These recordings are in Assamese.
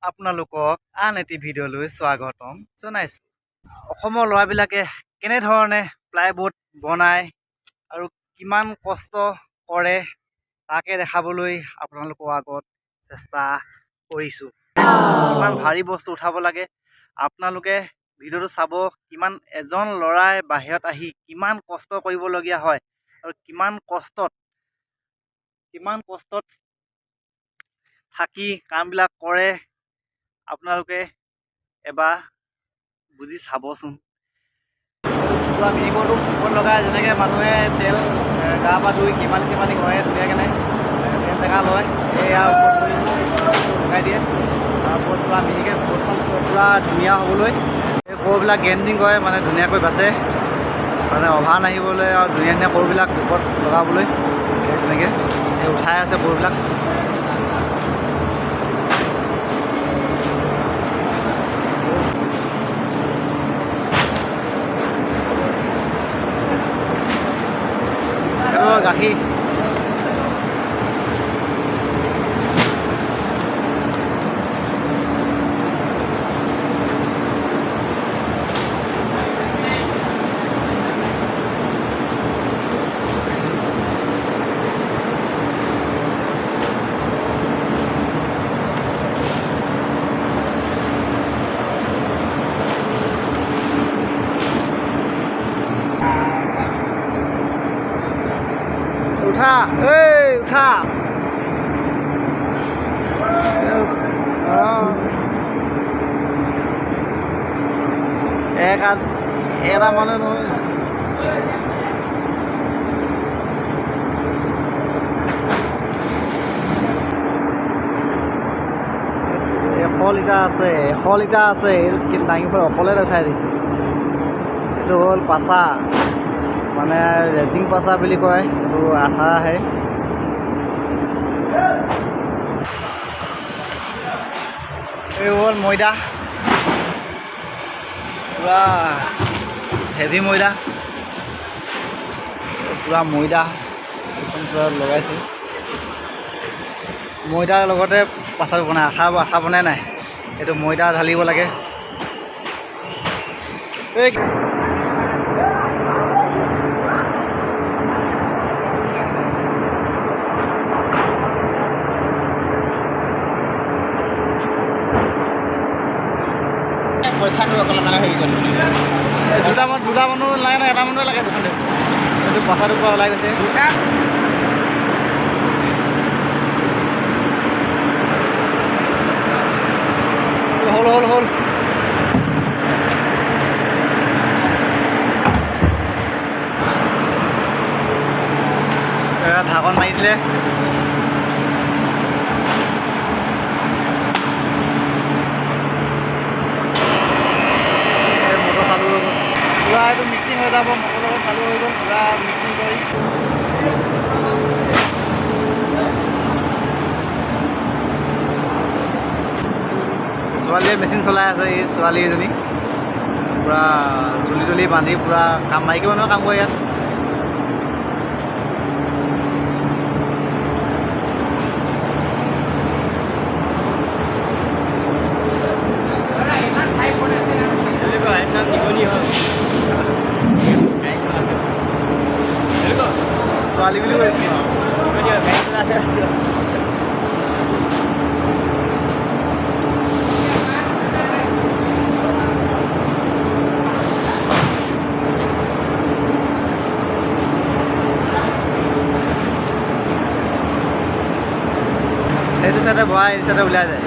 আপোনালোকক আন এটি ভিডিঅ'লৈ স্বাগতম জনাইছোঁ। অসমৰ ল'ৰাবিলাকে কেনেধৰণে প্লাইবোৰ্ড বনায় আৰু কিমান কষ্ট কৰে তাকে দেখাবলৈ আপোনালোকৰ আগত চেষ্টা কৰিছোঁ। কিমান ভাৰী বস্তু উঠাব লাগে আপোনালোকে ভিডিঅ'টো চাব। কিমান এজন ল'ৰাই বাহিৰত আহি কিমান কষ্ট কৰিবলগীয়া হয় আৰু কিমান কষ্টত থাকি কামবিলাক কৰে আপোনালোকে এবাৰ বুজি চাবচোন। পুৰা মিনিকৰটো মুখত লগাই যেনেকৈ মানুহে তেল গা পা ধুই কিমান কৰে ধুনীয়াকৈ তেল টেঙা লয়, এয়া ওপৰত লগাই দিয়ে। তাৰ ওপৰত পুৰা মিহিকৈ বৰ্ডখন পুৰা ধুনীয়া হ'বলৈ এই কোৰবিলাক গ্ৰেণ্ডিং কৰে, মানে ধুনীয়াকৈ বাচে, মানে অভাৰ নাহিবলৈ আৰু ধুনীয়া কোৰবিলাক ওপৰত লগাবলৈ তেনেকৈ উঠাই আছে কোৰবিলাক। গাখীৰ উঠা, এই উঠা। এটা মানুহ নহয়, এশ লিটাৰ আছে। এইটো দাঙি পেলাই অকলে উঠাই দিছে। এইটো হ'ল পাচা, মানে ৰেজিং পাচা বুলি কয়, এইটো আঠা আহে। এই হ'ল ময়দা, পুৰা হেভি ময়দা, পুৰা ময়দা একদম পুৰা লগাইছে। ময়দাৰ লগতে পাচাটো বনায়, আঠা বনাই নাই, এইটো ময়দা ঢালিব লাগে। এই পইচাটো অকল মানে হেৰি কৰিলোঁ, দুটা মানুহ লাগে ন, এটা মানুহে লাগে দেখোন। এইটো পাচাটো পৰা ওলাই গৈছে। হ'ল ঢাকন মাৰি দিলে। পুৰা এইটো মিক্সিং হৈ যাব, মটৰ লগত চালু হৈ গ'ল, পুৰা মিক্সিং কৰি ছোৱালীয়ে মেচিন চলাই আছে। এই ছোৱালী এজনী পুৰা চুলি তুলি বান্ধি পুৰা কাম, মাইকী মানুহে কাম কৰে ইয়াত। ছোৱালী বুলি কৈছে। এইটো চাইডে ভৰাই এইটো চাইডে ওলাই যায়।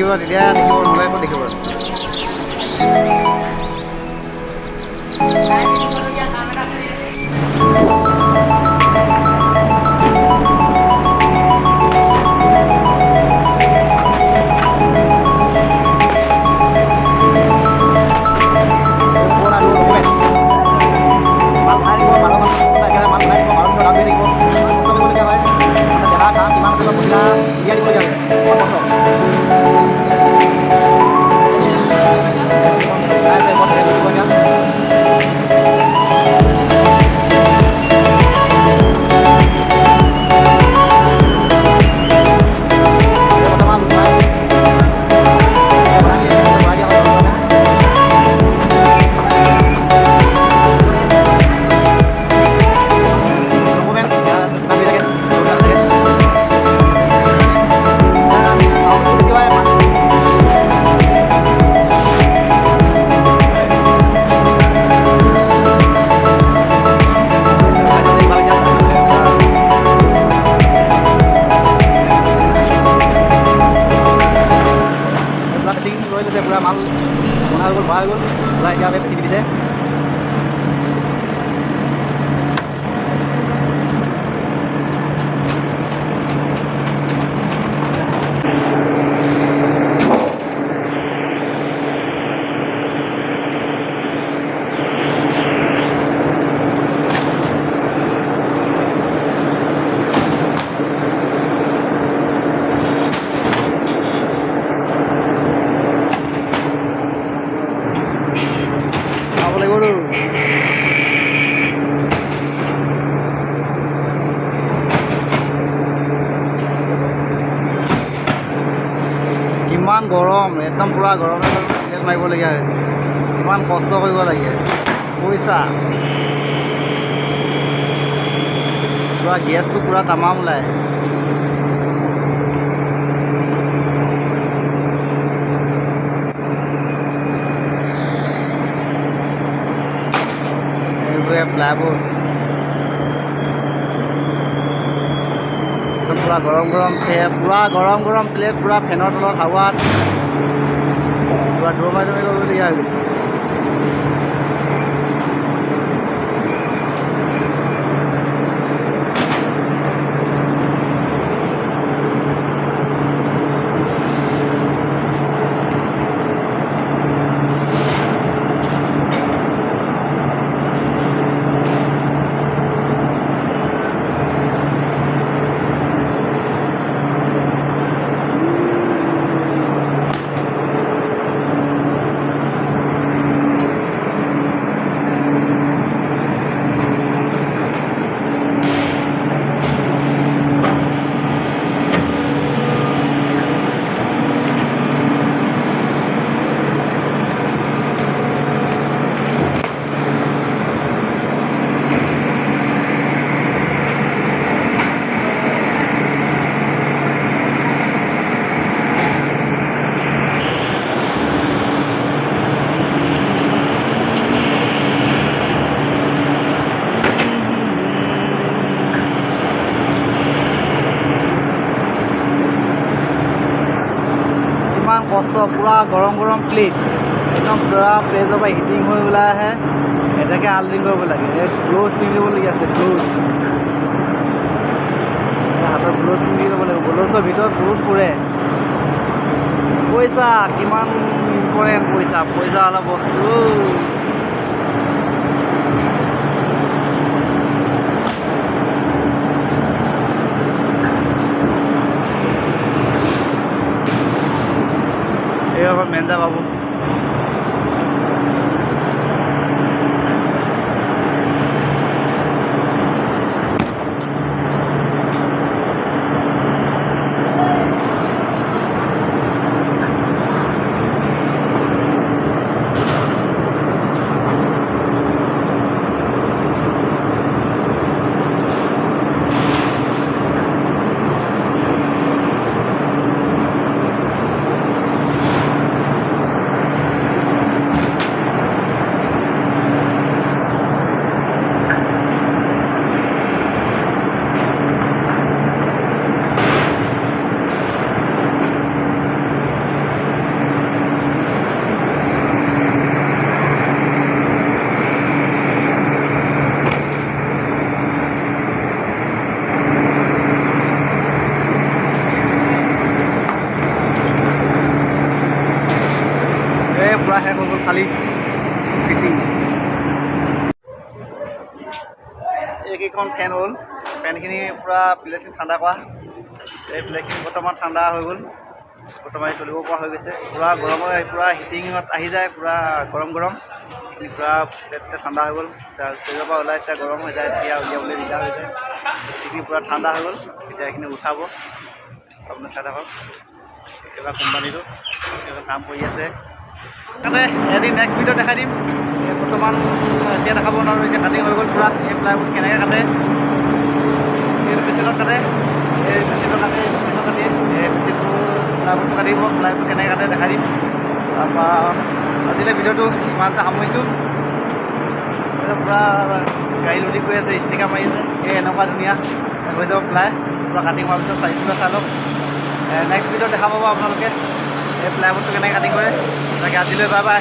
লাগিব তেতিয়া দেখিব নহ'লে ক'ত দেখিব পুৰা মাল বনা হৈ গ'ল ভৰা হৈ গ'ল পুৰা এতিয়া বেছি দিছে ইমান গৰম একদম পুৰা গৰমে তেল মাৰিবলগীয়া হৈছে ইমান কষ্ট কৰিব লাগে পইচা পুৰা গেছটো পুৰা তামাম ওলায় এইবোৰে প্লাইবোৰ্ড পুৰা গৰম গৰম প্লেট পুৰা ফেনৰ তলত হাৱাত পুৰা দৌৰ মাৰি কৰিবলগীয়া হৈ গৈছে কষ্ট পুৰা গৰম প্লেট একদম পুৰা প্লেটৰ পৰা হিটিং হৈ ওলাই আহে এনেকৈ আল্ডিং কৰিব লাগে গ্ল'ভছ পিন্ধিবলগীয়া আছে গ্ল'ভছ হাতত গ্ল'ভছ পিন্ধি ল'ব লাগিব গ্ল'ভছৰ ভিতৰত বহুত পুৰে পইচা কিমান ইম্পৰ্টেণ্ট পইচা অলপ বস্তু মেন্দা বাবু পূৰা শেষ হৈ গ'ল খালী ফিটিং। এইকেইখন ফেন হ'ল, ফেনখিনি পূৰা প্লেটখিনি ঠাণ্ডা কৰা। এই প্লেটখিনি বৰ্তমান ঠাণ্ডা হৈ গ'ল, বৰ্তমান চলিব পৰা হৈ গৈছে। পূৰা গৰমত পূৰা হিটিঙত আহি যায়, পূৰা গৰম গৰম এইখিনি পূৰা প্লেটতে ঠাণ্ডা হৈ গ'ল। এতিয়া চলিবৰ পৰা ওলাই এতিয়া গৰম হৈ যায়, এতিয়া উলিয়াবলৈ দিগদাৰ হৈ যায়। এইখিনি পূৰা ঠাণ্ডা হৈ গ'ল, এতিয়া এইখিনি উঠাব। আপোনাৰ চাই থাকক একেবাৰে কোম্পানীটো কাম কৰি আছে। তাতে এদিন নেক্সট ভিডিঅ' দেখাই দিম। বৰ্তমান এতিয়া দেখাব নোৱাৰোঁ, এতিয়া কাটিং হৈ গ'ল পূৰা। এই প্লাইউড কেনেকৈ কাটে, এইটো মেচিনত কাটে, এই মেচিনত কাটে, মেচিনত কাটি এই মেচিনটো প্লাইউডটো কাটিব, প্লাইউডটো কেনেকৈ কাটে দেখাই দিম। তাৰপৰা আজিলৈ ভিডিঅ'টো ইমানটা সামৰিছোঁ। পূৰা গাড়ী লোডিং কৰি আছে, ষ্টিকাৰ মাৰি আছে। এই এনেকুৱা ধুনীয়া হৈ যাব প্লাই পূৰা কাটিং হোৱাৰ পিছত চাইছিলোঁ, চাই লওক। নেক্সট ভিডিঅ'ত দেখা পাব আপোনালোকে এই প্লাইউডটো কেনেকৈ কাটিং কৰে। তাকে আজিলৈ বাই বাই।